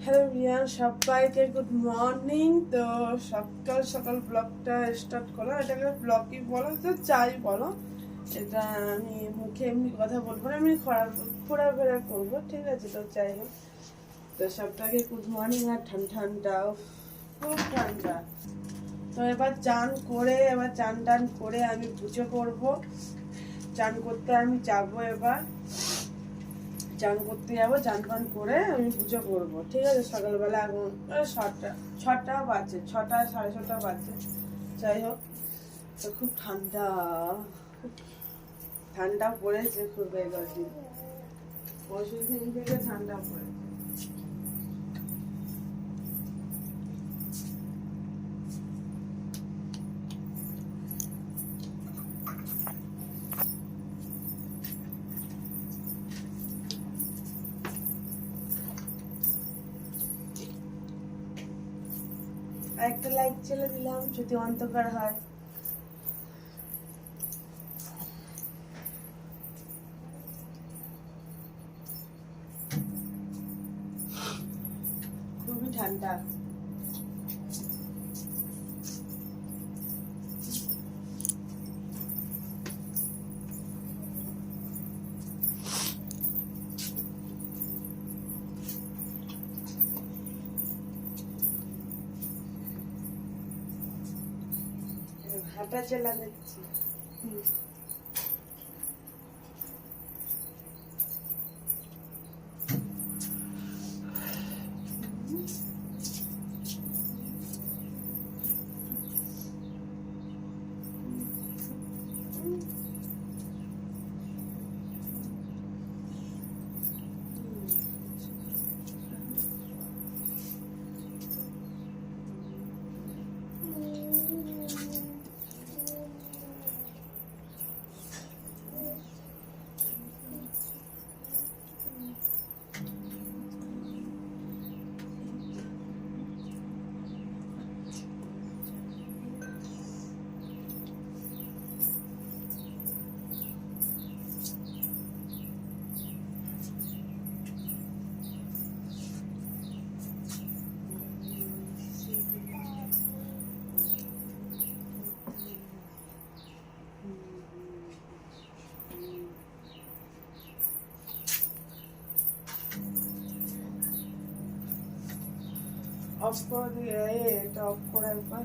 Hello Riyan, সবাইকে good morning. তো সকাল সকাল ব্লগটা স্টার্ট করলাম। এটাকে ব্লগই বলো তো যাই বলো, এটা আমি মুখে এমনি কথা বলবো না, আমি ঘোরাফেরা করবো, ঠিক আছে? তো যাই হোক, তো সবটাকে গুড মর্নিং। আর ঠান্ডা খুব ঠান্ডা। তো এবার চান টান করে আমি পুজো করবো। চান করতে আমি যাবো, এবার চান করতে যাবো, চান পান করে আমি পুজো করবো, ঠিক আছে? সকালবেলা এখন ছটা বাজে, 6টা 6:30 বাজে। যাই হোক, তো খুব ঠান্ডা পড়েছে খুব। এবার দিন পরশু দিন থেকে ঠান্ডা পড়েছে। একটা লাইট জ্বেলে দিলাম যদি অন্ধকার হয়। খুবই ঠান্ডা। হাঁটা চলা দিচ্ছি। অফ করে দিয়ে এটা অফ করে একবার।